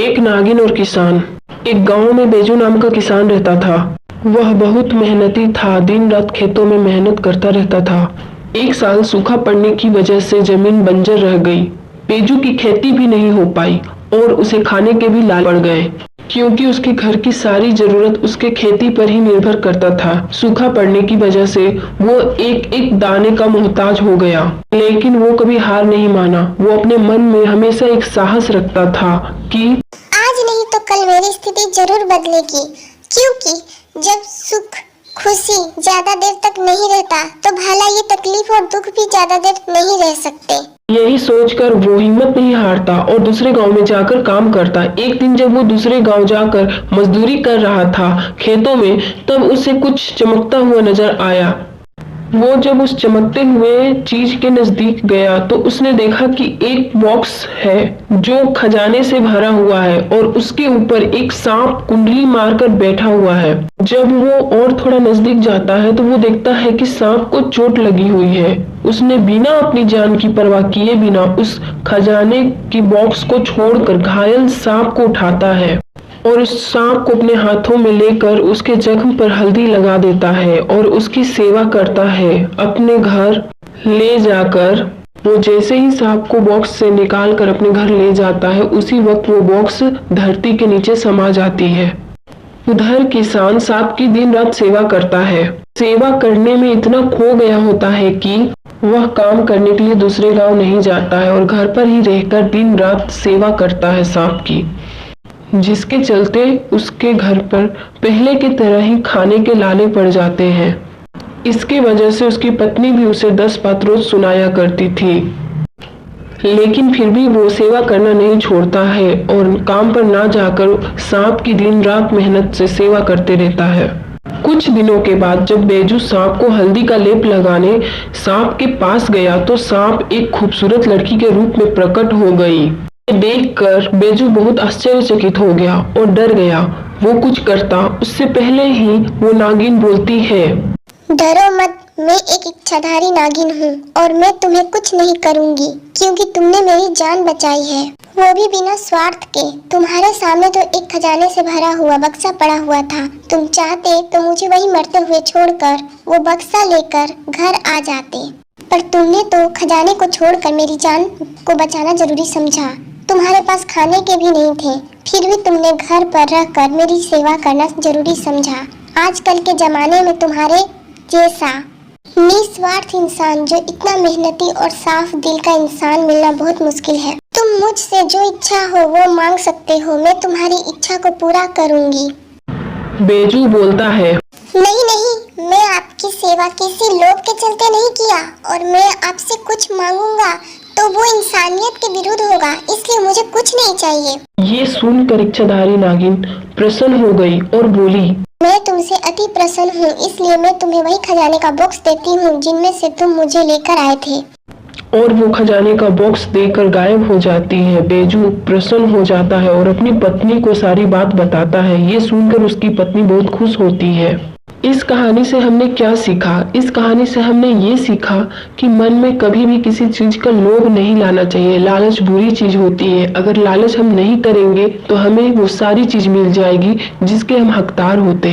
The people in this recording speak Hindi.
एक नागिन और किसान। एक गांव में बेजू नाम का किसान रहता था। वह बहुत मेहनती था, दिन रात खेतों में मेहनत करता रहता था। एक साल सूखा पड़ने की वजह से जमीन बंजर रह गई। बेजू की खेती भी नहीं हो पाई और उसे खाने के भी लाल पड़ गए, क्योंकि उसके घर की सारी जरूरत उसके खेती पर ही निर्भर करता था। सूखा पड़ने की वजह से वो एक एक दाने का मोहताज हो गया, लेकिन वो कभी हार नहीं माना। वो अपने मन में हमेशा एक साहस रखता था कि आज नहीं तो कल मेरी स्थिति जरूर बदलेगी, क्योंकि जब सुख खुशी ज्यादा देर तक नहीं रहता तो भला ये तकलीफ और दुख भी ज्यादा देर नहीं रह सकते। यही सोचकर वो हिम्मत नहीं हारता और दूसरे गांव में जाकर काम करता। एक दिन जब वो दूसरे गांव जाकर मजदूरी कर रहा था खेतों में, तब उसे कुछ चमकता हुआ नजर आया। वो जब उस चमकते हुए चीज के नजदीक गया तो उसने देखा कि एक बॉक्स है जो खजाने से भरा हुआ है और उसके ऊपर एक सांप कुंडली मारकर बैठा हुआ है। जब वो और थोड़ा नजदीक जाता है तो वो देखता है कि सांप को चोट लगी हुई है। उसने बिना अपनी जान की परवाह किए बिना उस खजाने की बॉक्स को छोड़कर घायल सांप को उठाता है और उस सांप को अपने हाथों में लेकर उसके जख्म पर हल्दी लगा देता है और उसकी सेवा करता है। अपने घर ले जाकर वो जैसे ही सांप को बॉक्स से निकाल कर अपने घर ले जाता है, उसी वक्त वो बॉक्स धरती के नीचे समा जाती है। उधर किसान सांप की दिन रात सेवा करता है। सेवा करने में इतना खो गया होता है कि वह काम करने के लिए दूसरे गांव नहीं जाता है और घर पर ही रहकर दिन रात सेवा करता है सांप की, जिसके चलते उसके घर पर पहले की तरह ही खाने के लाले पड़ जाते हैं। इसकी वजह से उसकी पत्नी भी उसे 10 बात रोज सुनाया करती थी, लेकिन फिर भी वो सेवा करना नहीं छोड़ता है और काम पर ना जाकर सांप की दिन रात मेहनत से सेवा करते रहता है। कुछ दिनों के बाद जब बेजू सांप को हल्दी का लेप लगाने सांप के पास गया तो सांप एक खूबसूरत लड़की के रूप में प्रकट हो गई। देखकर बेजू बहुत आश्चर्यचकित हो गया और डर गया। वो कुछ करता उससे पहले ही वो नागिन बोलती है, डरो मत, मैं एक इच्छाधारी नागिन हूँ और मैं तुम्हें कुछ नहीं करूँगी, क्योंकि तुमने मेरी जान बचाई है, वो भी बिना स्वार्थ के। तुम्हारे सामने तो एक खजाने से भरा हुआ बक्सा पड़ा हुआ था। तुम चाहते तो मुझे वही मरते हुए छोड़कर वो बक्सा लेकर घर आ जाते, पर तुमने तो खजाने को छोड़कर मेरी जान को बचाना जरूरी समझा। तुम्हारे पास खाने के भी नहीं थे, फिर भी तुमने घर पर रहकर मेरी सेवा करना जरूरी समझा। आजकल के जमाने में तुम्हारे जैसा निस्वार्थ इंसान, जो इतना मेहनती और साफ दिल का इंसान मिलना बहुत मुश्किल है। तुम मुझसे जो इच्छा हो वो मांग सकते हो, मैं तुम्हारी इच्छा को पूरा करूंगी। बेजू बोलता है, नहीं नहीं, मैं आपकी सेवा किसी लोभ के चलते नहीं किया, और मैं आपसे कुछ मांगूंगा तो वो इंसानियत के विरुद्ध होगा, इसलिए मुझे कुछ नहीं चाहिए। ये सुनकर इच्छाधारी नागिन प्रसन्न हो गई और बोली, मैं तुमसे अति प्रसन्न हूँ, इसलिए मैं तुम्हें वही खजाने का बॉक्स देती हूँ जिनमें से तुम मुझे लेकर आए थे। और वो खजाने का बॉक्स देकर गायब हो जाती है। बेजू प्रसन्न हो जाता है और अपनी पत्नी को सारी बात बताता है। ये सुनकर उसकी पत्नी बहुत खुश होती है। इस कहानी से हमने क्या सीखा? इस कहानी से हमने ये सीखा कि मन में कभी भी किसी चीज का लोभ नहीं लाना चाहिए। लालच बुरी चीज होती है। अगर लालच हम नहीं करेंगे तो हमें वो सारी चीज मिल जाएगी जिसके हम हकदार होते हैं।